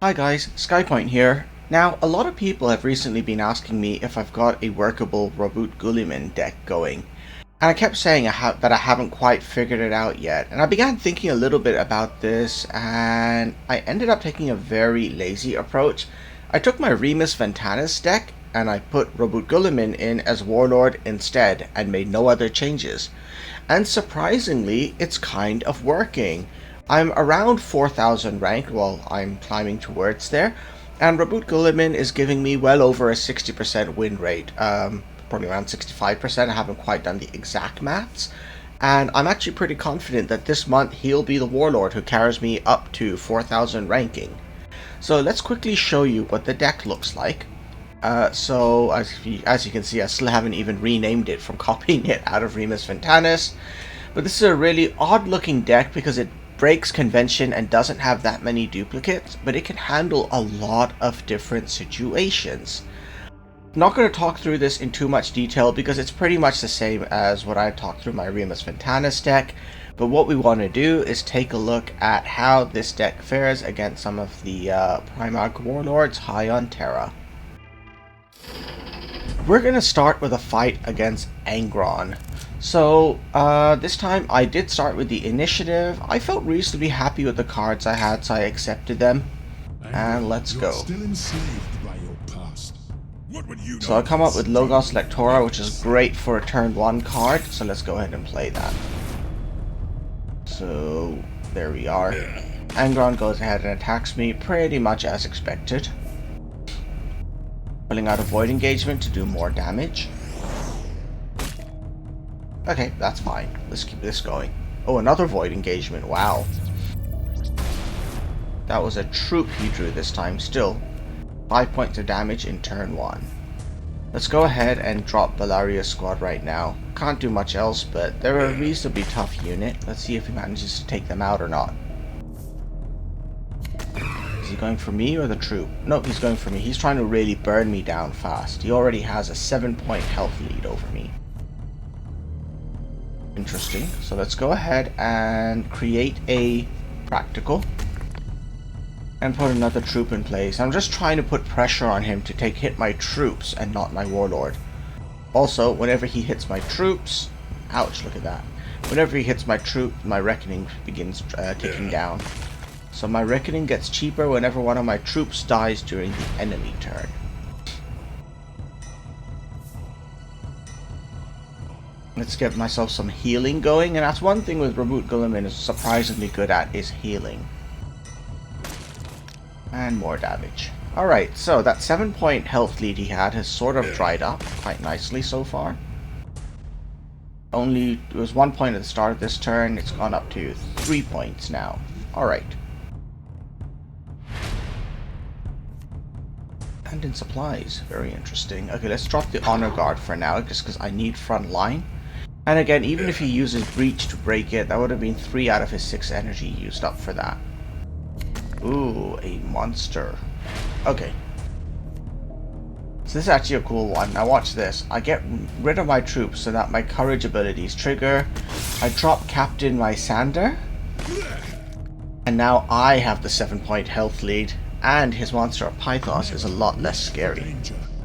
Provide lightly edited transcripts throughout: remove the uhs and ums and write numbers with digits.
Hi guys, Skypoint here. Now, a lot of people have recently been asking me if I've got a workable Roboute Guilliman deck going. And I kept saying that I haven't quite figured it out yet. And I began thinking a little bit about this, and I ended up taking a very lazy approach. I took my Remus Ventanus deck, and I put Roboute Guilliman in as Warlord instead, and made no other changes. And surprisingly, it's kind of working. I'm around 4,000 ranked, well, I'm climbing towards there, and Roboute Guilliman is giving me well over a 60% win rate, probably around 65%, I haven't quite done the exact maths, and I'm actually pretty confident that this month he'll be the Warlord who carries me up to 4,000 ranking. So let's quickly show you what the deck looks like. So as you can see, I still haven't even renamed it from copying it out of Remus Ventanus, but this is a really odd looking deck because it breaks convention and doesn't have that many duplicates, but it can handle a lot of different situations. I'm not going to talk through this in too much detail because it's pretty much the same as what I talked through my Remus Ventanus deck, but what we want to do is take a look at how this deck fares against some of the Primarch Warlords high on Terra. We're going to start with a fight against Agron. So, this time I did start with the initiative. I felt reasonably happy with the cards I had, so I accepted them. And let's go. So I come up with Logos Lectora, which is great for a turn 1 card, so let's go ahead and play that. So, there we are. Agron goes ahead and attacks me pretty much as expected. Pulling out a Void Engagement to do more damage. Okay, that's fine. Let's keep this going. Oh, another Void Engagement. Wow. That was a troop he drew this time. Still, 5 points of damage in turn 1. Let's go ahead and drop Belaria's squad right now. Can't do much else, but they're a reasonably tough unit. Let's see if he manages to take them out or not. Is he going for me or the troop? Nope, he's going for me. He's trying to really burn me down fast. He already has a 7-point health lead over me. Interesting. So let's go ahead and create a practical and put another troop in place. I'm just trying to put pressure on him to hit my troops and not my warlord. Also, whenever he hits my troops, ouch, look at that. Whenever he hits my troop, my reckoning begins ticking down. So my reckoning gets cheaper whenever one of my troops dies during the enemy turn. Let's get myself some healing going, and that's one thing with Roboute Guilliman is surprisingly good at, is healing. And more damage. Alright, so that 7-point health lead he had has sort of dried up quite nicely so far. It was 1 point at the start of this turn, it's gone up to 3 points now. Alright. And in supplies, very interesting. Okay, let's drop the Honor Guard for now, just because I need front line. And again, even if he uses Breach to break it, that would have been 3 out of his 6 energy used up for that. Ooh, a monster. Okay. So this is actually a cool one. Now watch this. I get rid of my troops so that my courage abilities trigger. I drop Captain Lysander. And now I have the 7-point health lead. And his monster of Pythos is a lot less scary.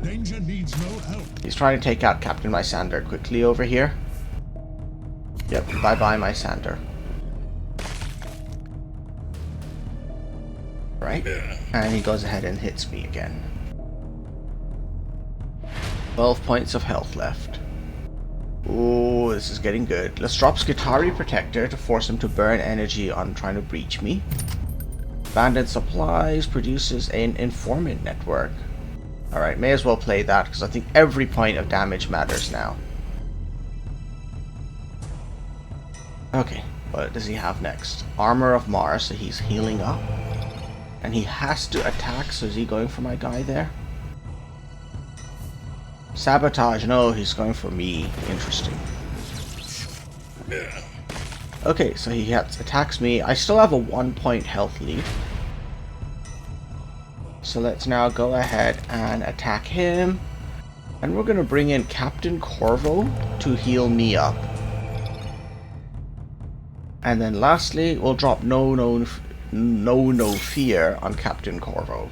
Danger needs no help. He's trying to take out Captain Lysander quickly over here. Yep, bye-bye Lysander. Right, and he goes ahead and hits me again. 12 points of health left. Ooh, this is getting good. Let's drop Skitarii Protector to force him to burn energy on trying to breach me. Abandoned Supplies produces an Informant Network. Alright, may as well play that because I think every point of damage matters now. Okay, what does he have next? Armor of Mars, so he's healing up. And he has to attack, so is he going for my guy there? Sabotage, no, he's going for me. Interesting. Okay, so he attacks me. I still have a 1-point health lead. So let's now go ahead and attack him. And we're going to bring in Captain Corvo to heal me up. And then lastly, we'll drop no no fear on Captain Corvo.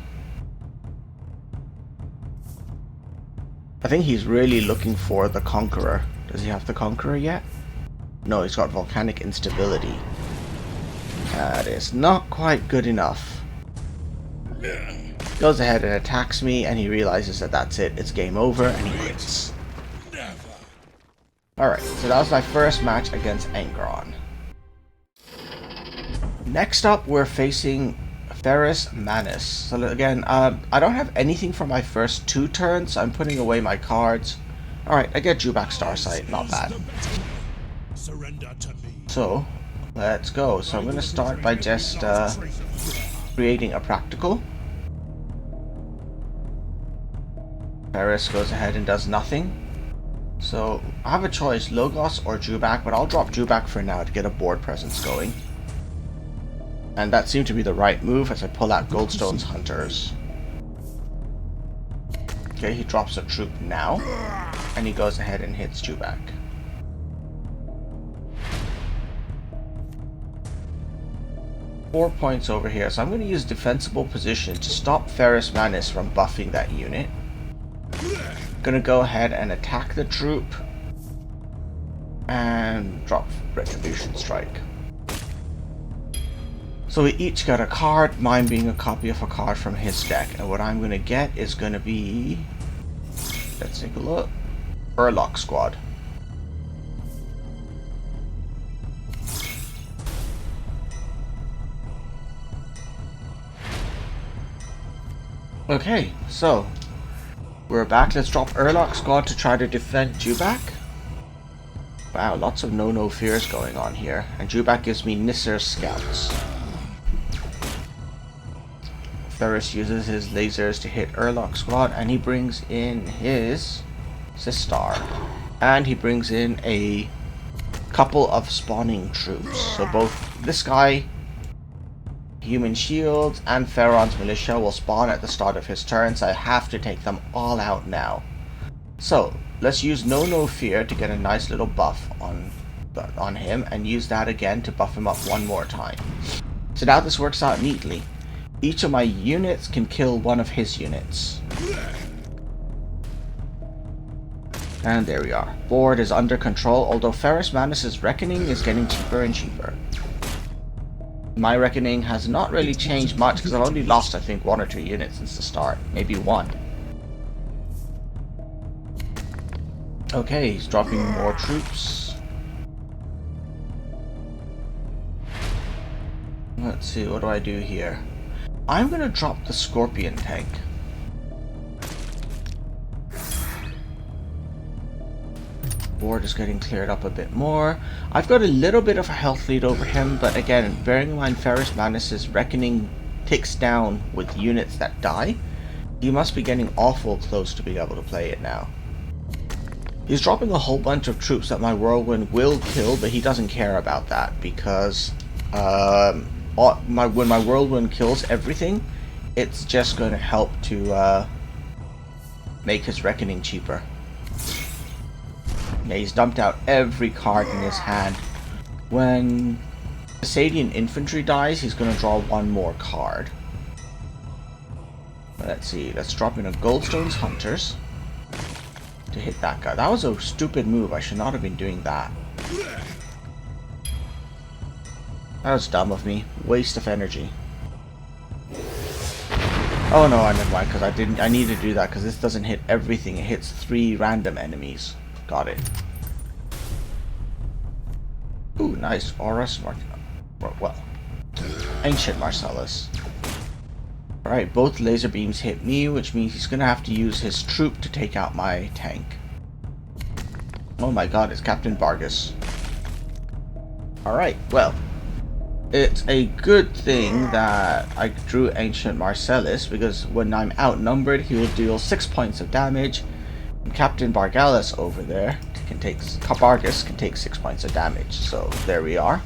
I think he's really looking for the Conqueror. Does he have the Conqueror yet? No, he's got volcanic instability. That is not quite good enough. Goes ahead and attacks me, and he realizes that that's it. It's game over, and he quits. Alright, so that was my first match against Agron. Next up, we're facing Ferrous Madness. So again, I don't have anything for my first 2 turns, so I'm putting away my cards. Alright, I get Jubac Starsight, not bad. So, let's go. So I'm going to start by just creating a practical. Ferrous goes ahead and does nothing. So, I have a choice, Logos or Jubac, but I'll drop Jubac for now to get a board presence going. And that seemed to be the right move as I pull out Goldstone's Hunters. Okay, he drops a troop now, and he goes ahead and hits Jubac. Four points over here, so I'm going to use defensible position to stop Ferrous Madness from buffing that unit. Gonna go ahead and attack the troop and drop Retribution Strike. So we each got a card, mine being a copy of a card from his deck, and what I'm gonna get is gonna be, let's take a look, Urlock Squad. Okay, so we're back. Let's drop Urlock Squad to try to defend Jubac. Wow, lots of no fears going on here. And Jubac gives me Nisser's Scouts. Ferrous uses his lasers to hit Urlock Squad, and he brings in his Sistar. And he brings in a couple of spawning troops. So both this guy, Human Shields, and Pharaon's Militia will spawn at the start of his turn, so I have to take them all out now. So, let's use No Fear to get a nice little buff on him, and use that again to buff him up one more time. So now this works out neatly. Each of my units can kill one of his units. And there we are. Board is under control, although Ferrous Madness' Reckoning is getting cheaper and cheaper. My Reckoning has not really changed much because I've only lost, I think, 1 or 2 units since the start. Maybe 1. Okay, he's dropping more troops. Let's see, what do I do here? I'm going to drop the Scorpion tank. Board is getting cleared up a bit more. I've got a little bit of a health lead over him, but again, bearing in mind Ferrous Madness' Reckoning ticks down with units that die, he must be getting awful close to being able to play it now. He's dropping a whole bunch of troops that my Whirlwind will kill, but he doesn't care about that because when my Whirlwind kills everything, it's just going to help to make his Reckoning cheaper. Yeah, he's dumped out every card in his hand. When the Sadian Infantry dies, he's going to draw 1 more card. Let's see, let's drop in a Goldstone's Hunters to hit that guy. That was a stupid move, I should not have been doing that. That was dumb of me. Waste of energy. Oh no, I never mind, because I need to do that because this doesn't hit everything, it hits 3 random enemies. Got it. Ooh, nice. Horus well, Ancient Marcellus. Alright, both laser beams hit me, which means he's gonna have to use his troop to take out my tank. Oh my god, it's Captain Vargas. Alright, well, it's a good thing that I drew Ancient Marcellus, because when I'm outnumbered, he will deal 6 points of damage. Captain Bargalis over there can take 6 points of damage, so there we are.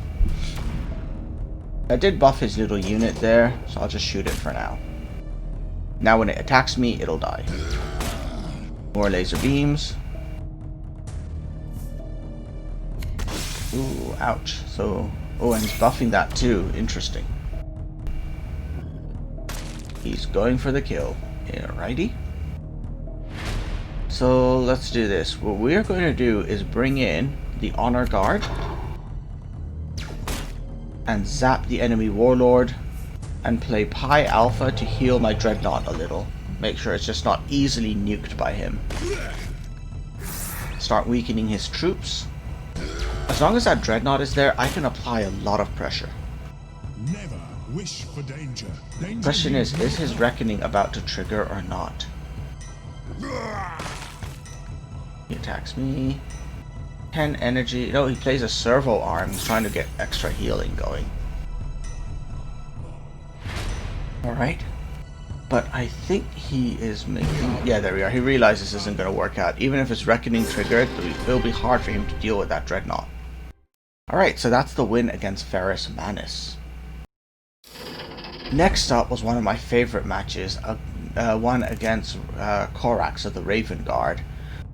I did buff his little unit there, so I'll just shoot it for now. Now when it attacks me, it'll die. More laser beams. Ooh, ouch. So, oh, and he's buffing that too. Interesting. He's going for the kill. Alrighty. So let's do this. What we're going to do is bring in the Honor Guard and zap the enemy Warlord and play Pi Alpha to heal my Dreadnought a little. Make sure it's just not easily nuked by him. Start weakening his troops. As long as that Dreadnought is there, I can apply a lot of pressure. Never wish for danger. Question is his Reckoning about to trigger or not? He attacks me. 10 energy. No, he plays a servo arm. He's trying to get extra healing going. Alright. But I think he is making... Yeah, there we are. He realizes this isn't going to work out. Even if his Reckoning triggered, it'll be hard for him to deal with that Dreadnought. Alright, so that's the win against Ferrous Madness. Next up was one of my favorite matches. One against Corax of the Raven Guard.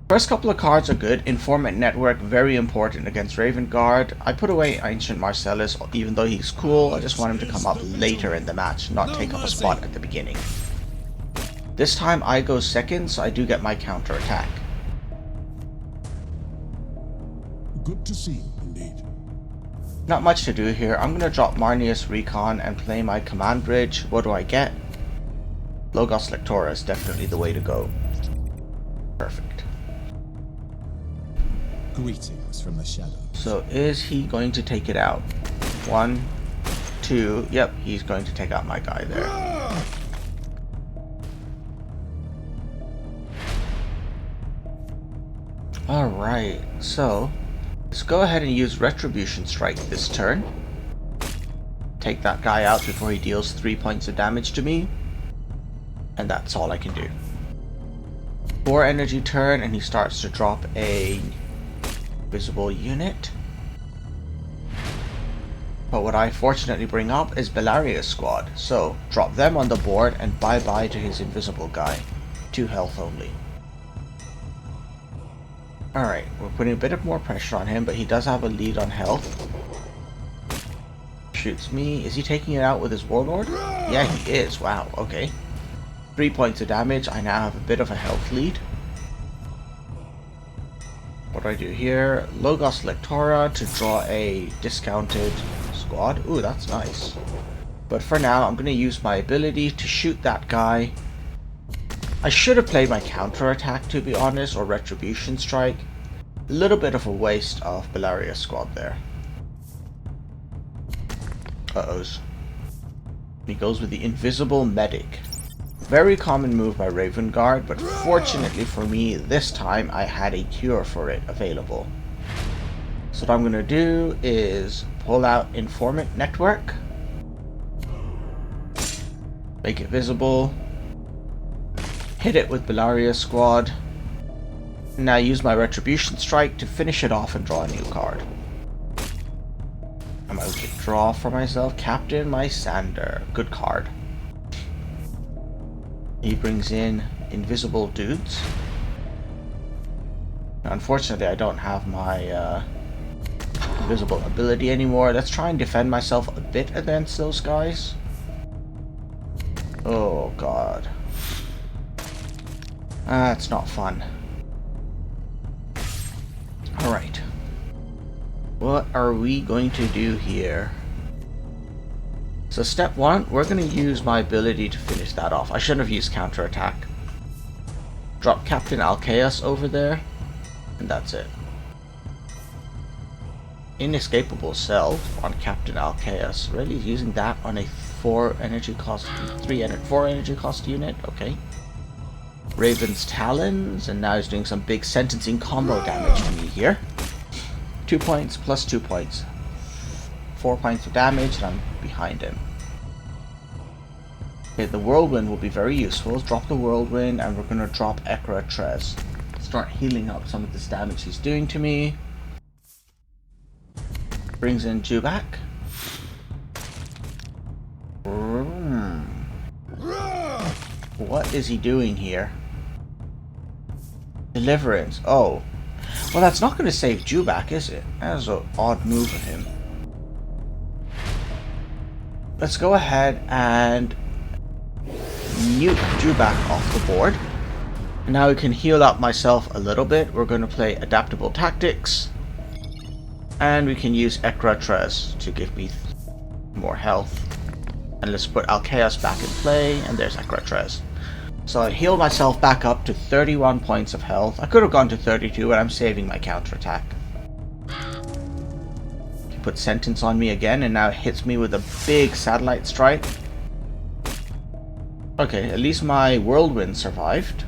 First couple of cards are good. Informant Network, very important against Raven Guard. I put away Ancient Marcellus, even though he's cool. I just want him to come up later in the match, not take up a spot at the beginning. This time I go second, so I do get my counter attack. Good to see, indeed. Not much to do here. I'm going to drop Marnius Recon and play my command bridge. What do I get? Logos Lectora is definitely the way to go. Perfect. Greetings from the shadows. So is he going to take it out? 1, 2. Yep, he's going to take out my guy there. Alright, so let's go ahead and use Retribution Strike this turn. Take that guy out before he deals 3 points of damage to me. And that's all I can do. 4 energy turn and he starts to drop a visible unit. But what I fortunately bring up is Belaria's squad. So drop them on the board and bye bye to his invisible guy. 2 health only. Alright, we're putting a bit of more pressure on him, but he does have a lead on health. Shoots me. Is he taking it out with his Warlord? Yeah, he is. Wow, okay. 3 points of damage. I now have a bit of a health lead. What do I do here? Logos Lectora to draw a discounted squad. Ooh, that's nice. But for now, I'm going to use my ability to shoot that guy. I should have played my counter attack, to be honest, or Retribution Strike. A little bit of a waste of Belaria's squad there. Uh-ohs. He goes with the Invisible Medic. Very common move by Raven Guard, but fortunately for me, this time I had a cure for it available. So what I'm going to do is pull out Informant Network. Make it visible. Hit it with Belaria's squad. Now use my Retribution Strike to finish it off and draw a new card. I'm going to draw for myself Captain Mysander. Good card. He brings in invisible dudes. Unfortunately, I don't have my invisible ability anymore. Let's try and defend myself a bit against those guys. Oh god. It's not fun. Alright. What are we going to do here? So step 1, we're going to use my ability to finish that off. I shouldn't have used counterattack. Drop Captain Alcaeus over there, and that's it. Inescapable Self on Captain Alcaeus. Really using that on a 4 energy cost, 4 energy cost unit? Okay. Raven's Talons, and now he's doing some big sentencing combo damage to me here. 2 points plus 2 points. 4 points of damage, and I'm behind him. Okay, the Whirlwind will be very useful. Let's drop the Whirlwind, and we're going to drop Ekra Trez. Start healing up some of this damage he's doing to me. Brings in Jubak. What is he doing here? Deliverance. Oh. Well, that's not going to save Jubak, is it? That's an odd move of him. Let's go ahead and nuke Dewback off the board. And now we can heal up myself a little bit. We're going to play Adaptable Tactics. And we can use Ekra to give me more health. And let's put Alchaeus back in play, and there's Ekra. So I heal myself back up to 31 points of health. I could have gone to 32, but I'm saving my counterattack. He put Sentence on me again, and now it hits me with a big satellite strike. Okay, at least my Whirlwind survived.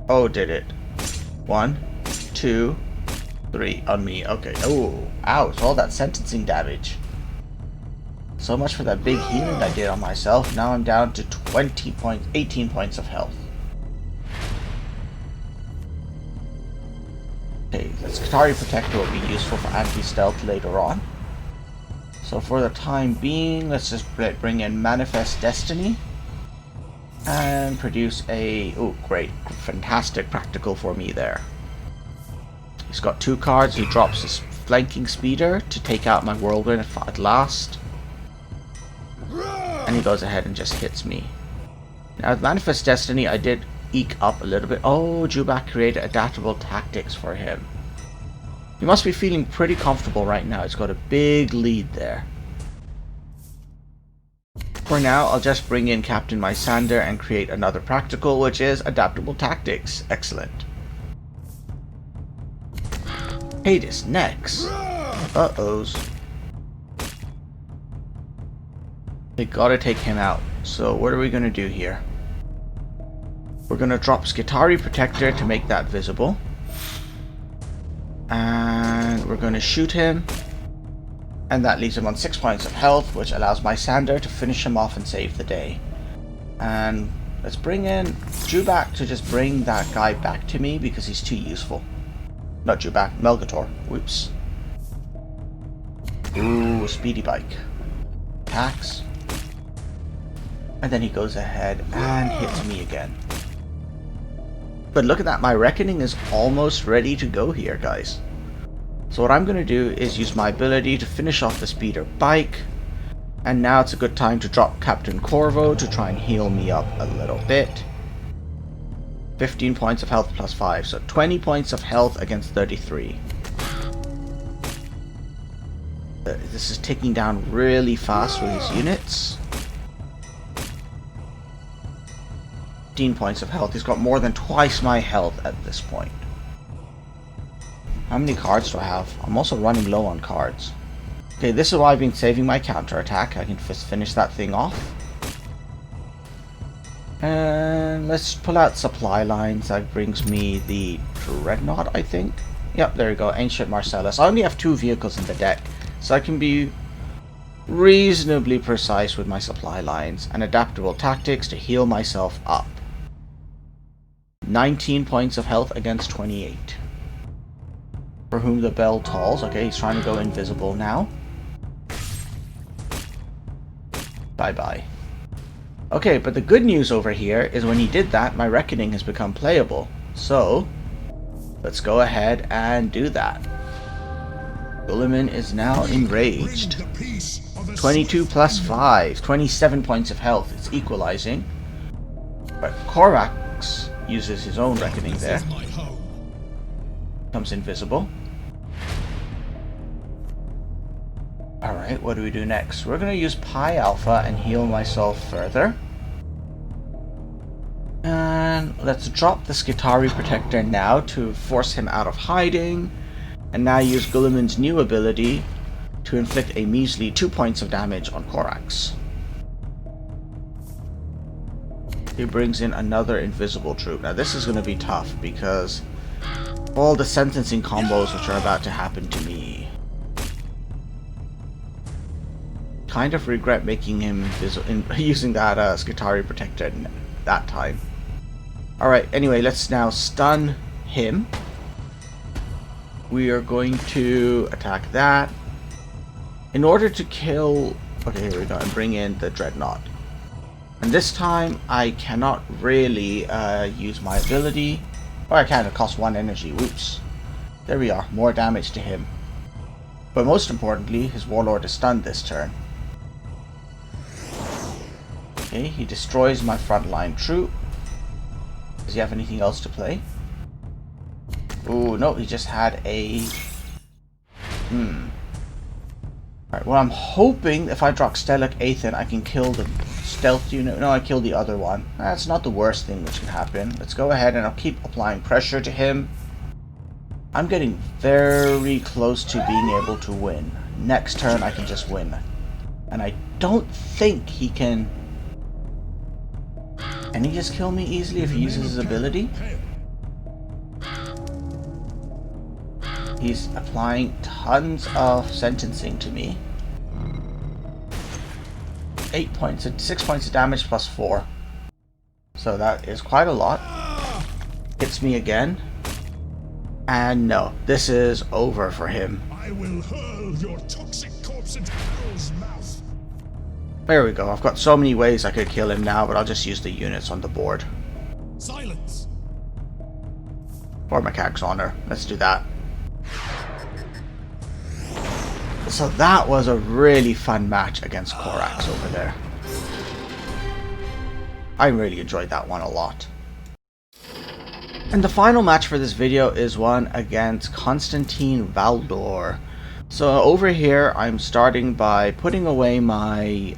Oh, did it? 1, 2, 3 on me. Okay. Oh, ouch! All that sentencing damage. So much for that big healing I did on myself. Now I'm down to 18 points of health. Okay, the Skitarii Protector will be useful for anti-stealth later on. So for the time being, let's just bring in Manifest Destiny. And produce a... oh, great. Fantastic practical for me there. He's got 2 cards. He drops his Flanking Speeder to take out my Whirlwind at last. And he goes ahead and just hits me. Now with Manifest Destiny, I did eke up a little bit. Oh, Dewback created Adaptable Tactics for him. He must be feeling pretty comfortable right now. He's got a big lead there. For now, I'll just bring in Captain Mysander and create another practical, which is Adaptable Tactics. Excellent. Hades next. Uh-ohs. They gotta take him out. So what are we gonna do here? We're gonna drop Skitarii Protector to make that visible. And we're gonna shoot him. And that leaves him on 6 points of health, which allows Mysander to finish him off and save the day. And let's bring in Dewback to just bring that guy back to me because he's too useful. Not Dewback, Melgator. Whoops. Ooh, Speedy Bike. Attacks. And then he goes ahead and hits me again. But look at that, my Reckoning is almost ready to go here, guys. So what I'm going to do is use my ability to finish off the Speeder Bike. And now it's a good time to drop Captain Corvo to try and heal me up a little bit. 15 points of health plus 5, so 20 points of health against 33. This is ticking down really fast with his units. 15 points of health. He's got more than twice my health at this point. How many cards do I have? I'm also running low on cards. Okay, this is why I've been saving my counterattack. I can just finish that thing off. And let's pull out supply lines. That brings me the Dreadnought, I think. Yep, there we go. Ancient Marcellus. I only have 2 vehicles in the deck, so I can be reasonably precise with my supply lines and Adaptable Tactics to heal myself up. 19 points of health against 28. For whom the bell tolls. Okay, he's trying to go invisible now. Bye-bye. Okay, but the good news over here is when he did that, my Reckoning has become playable. So, let's go ahead and do that. Guilliman is now enraged. 22 plus 5, 27 points of health. It's equalizing. But Corax uses his own Reckoning there. Becomes invisible. Alright, what do we do next? We're going to use Pi Alpha and heal myself further. And let's drop the Skitarii Protector now to force him out of hiding. And now use Guilliman's new ability to inflict a measly 2 points of damage on Corax. He brings in another invisible troop. Now this is going to be tough because all the sentencing combos which are about to happen to me. Kind of regret making him using that Skitarii Protector that time. Alright, anyway, let's now stun him. We are going to attack that. In order to kill... okay, here we go, and bring in the Dreadnought. And this time, I cannot really use my ability. Or I can, it costs 1 energy, whoops. There we are, more damage to him. But most importantly, his Warlord is stunned this turn. Okay, he destroys my frontline troop. Does he have anything else to play? Ooh, no, he just had a... Alright, well, I'm hoping if I drop Stellic Aethan, I can kill the stealth unit. No, I killed the other one. That's not the worst thing which can happen. Let's go ahead and I'll keep applying pressure to him. I'm getting very close to being able to win. Next turn, I can just win. And I don't think he can... Can he just kill me easily if he uses his ability? He's applying tons of sentencing to me. 8 points, 6 points of damage plus 4. So that is quite a lot. Hits me again. And no, this is over for him. I will hurl your toxic corpse into hell's mouth. There we go. I've got so many ways I could kill him now, but I'll just use the units on the board. Silence. Or Macaque's Honor. Let's do that. So that was a really fun match against Corax over there. I really enjoyed that one a lot. And the final match for this video is one against Constantine Valdor. So over here I'm starting by putting away my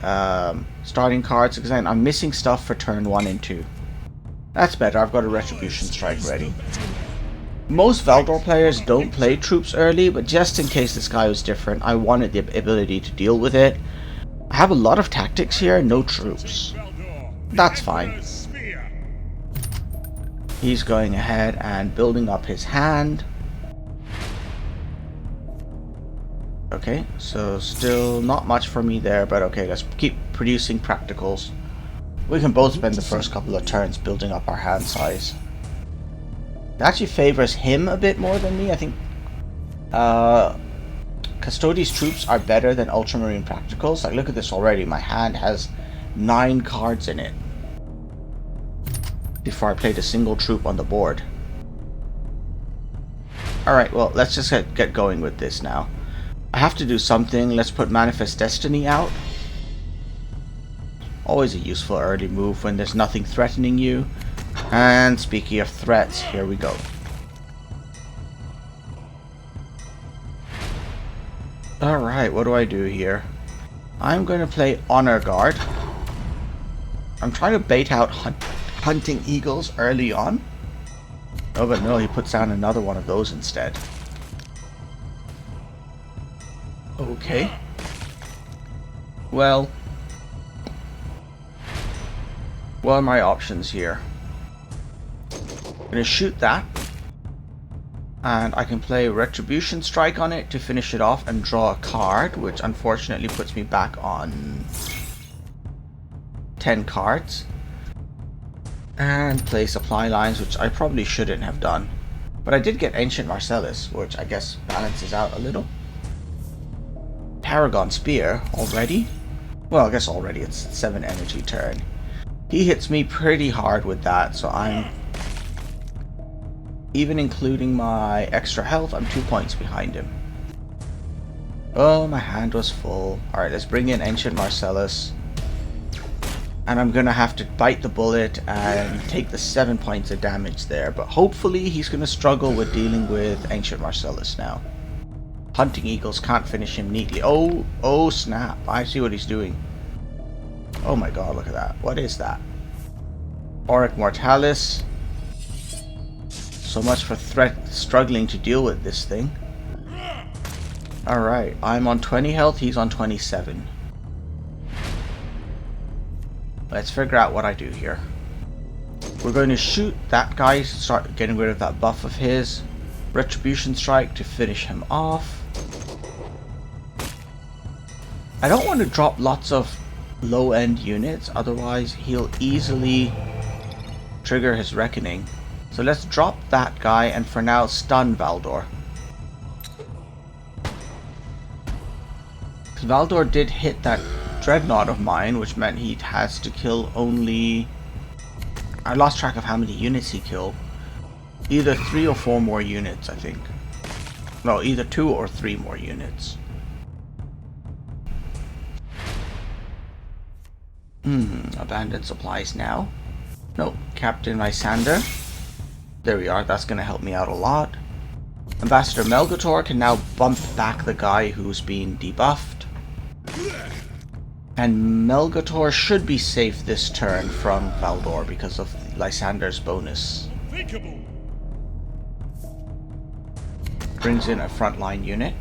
starting cards because I'm missing stuff for turn 1 and 2. That's better, I've got a Retribution Strike ready. Most Valdor players don't play troops early, but just in case this guy was different, I wanted the ability to deal with it. I have a lot of tactics here, no troops. That's fine. He's going ahead and building up his hand. Okay, so still not much for me there, but okay, let's keep producing practicals. We can both spend the first couple of turns building up our hand size. It actually favors him a bit more than me. I think Custodes troops are better than Ultramarine practicals. Like, look at this already. My hand has 9 cards in it before I played a single troop on the board. Alright, well, let's just get going with this now. I have to do something. Let's put Manifest Destiny out. Always a useful early move when there's nothing threatening you. And speaking of threats, here we go. Alright, what do I do here? I'm going to play Honor Guard. I'm trying to bait out Hunting Eagles early on. Oh, but no, he puts down another one of those instead. Okay. Well, what are my options here? I'm going to shoot that. And I can play Retribution Strike on it to finish it off and draw a card, which unfortunately puts me back on 10 cards. And play Supply Lines, which I probably shouldn't have done. But I did get Ancient Marcellus, which I guess balances out a little. Paragon Spear already? Well, I guess already it's 7 energy turn. He hits me pretty hard with that, so I'm... Even including my extra health, I'm 2 points behind him. Oh, my hand was full. Alright, let's bring in Ancient Marcellus. And I'm gonna have to bite the bullet and take the 7 points of damage there. But hopefully he's gonna struggle with dealing with Ancient Marcellus now. Hunting Eagles can't finish him neatly. Oh snap. I see what he's doing. Oh my god, look at that. What is that? Auric Mortalis. So much for struggling to deal with this thing. Alright, I'm on 20 health, he's on 27. Let's figure out what I do here. We're going to shoot that guy, start getting rid of that buff of his. Retribution Strike to finish him off. I don't want to drop lots of low-end units, otherwise he'll easily trigger his Reckoning. So let's drop that guy and for now stun Valdor. Because Valdor did hit that Dreadnought of mine, which meant he has to kill only... I lost track of how many units he killed. Either 3 or 4 more units, I think. No, either 2 or 3 more units. Abandoned supplies now. Nope, Captain Lysander. There we are, that's gonna help me out a lot. Ambassador Melgator can now bump back the guy who's being debuffed. And Melgator should be safe this turn from Valdor because of Lysander's bonus. Unthinkable. Brings in a frontline unit.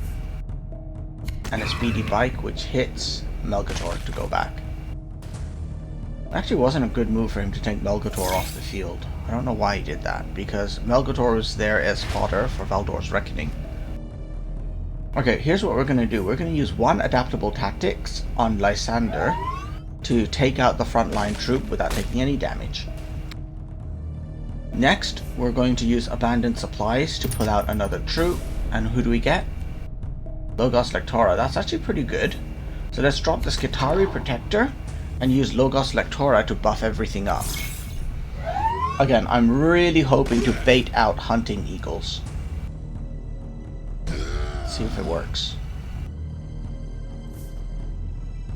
And a speedy bike which hits Melgator to go back. Actually wasn't a good move for him to take Melgator off the field. I don't know why he did that, because Melgator was there as fodder for Valdor's Reckoning. Okay, here's what we're going to do. We're going to use one adaptable tactics on Lysander to take out the frontline troop without taking any damage. Next, we're going to use abandoned supplies to pull out another troop. And who do we get? Logos Lectora. That's actually pretty good. So let's drop the Skitarii Protector and use Logos Lectora to buff everything up. Again, I'm really hoping to bait out Hunting Eagles. Let's see if it works.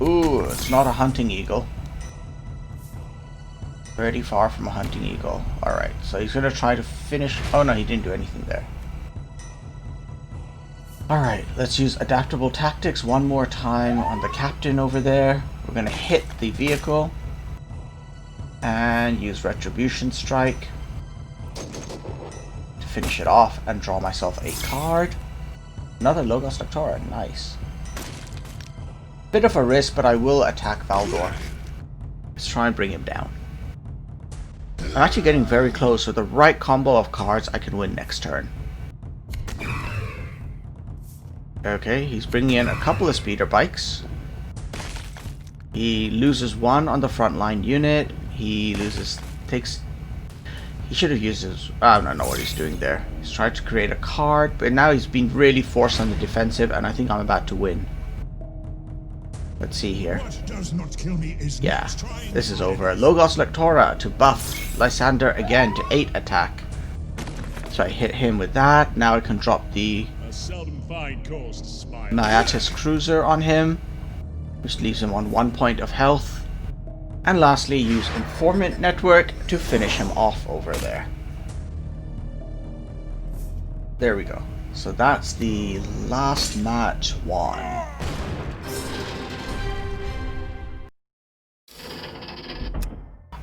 Ooh, it's not a Hunting Eagle. Pretty far from a Hunting Eagle. Alright, so he's going to try to finish... Oh no, he didn't do anything there. Alright, let's use adaptable tactics one more time on the captain over there. We're going to hit the vehicle. And use Retribution Strike to finish it off and draw myself a card. Another Logos Lectora, nice. Bit of a risk, but I will attack Valdor. Let's try and bring him down. I'm actually getting very close. With the right combo of cards, I can win next turn. Okay, he's bringing in a couple of speeder bikes. He loses one on the frontline unit. He loses... He should have used his... I don't know what he's doing there. He's trying to create a card, but now he's being really forced on the defensive, and I think I'm about to win. Let's see here. What does not kill me is Yeah, this is over. Logos Lectora to buff Lysander again to 8 attack. So I hit him with that. Now I can drop the a seldom fine cause to smile. Nyatis Cruiser on him, which leaves him on 1 point of health. And lastly, use Informant Network to finish him off over there. There we go. So that's the last match won.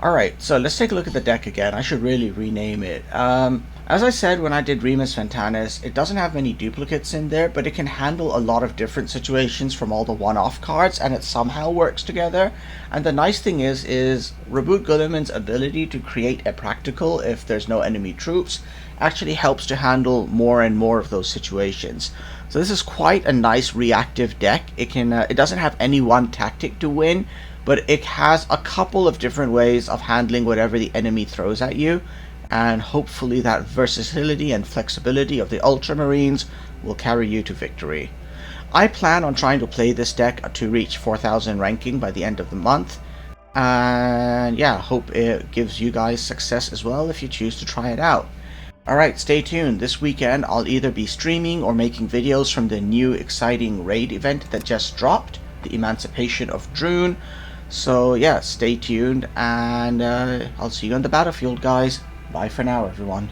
Alright, so let's take a look at the deck again. I should really rename it. As I said when I did Remus Ventanus, it doesn't have many duplicates in there, but it can handle a lot of different situations from all the one-off cards, and it somehow works together. And the nice thing is Roboute Guilliman's ability to create a practical if there's no enemy troops actually helps to handle more and more of those situations. So this is quite a nice reactive deck. It doesn't have any one tactic to win, but it has a couple of different ways of handling whatever the enemy throws at you, and hopefully that versatility and flexibility of the Ultramarines will carry you to victory. I plan on trying to play this deck to reach 4,000 ranking by the end of the month, and yeah, hope it gives you guys success as well if you choose to try it out. Alright, stay tuned. This weekend I'll either be streaming or making videos from the new exciting raid event that just dropped, the Emancipation of Droon. So yeah, stay tuned, and I'll see you on the battlefield, guys. Bye for now, everyone.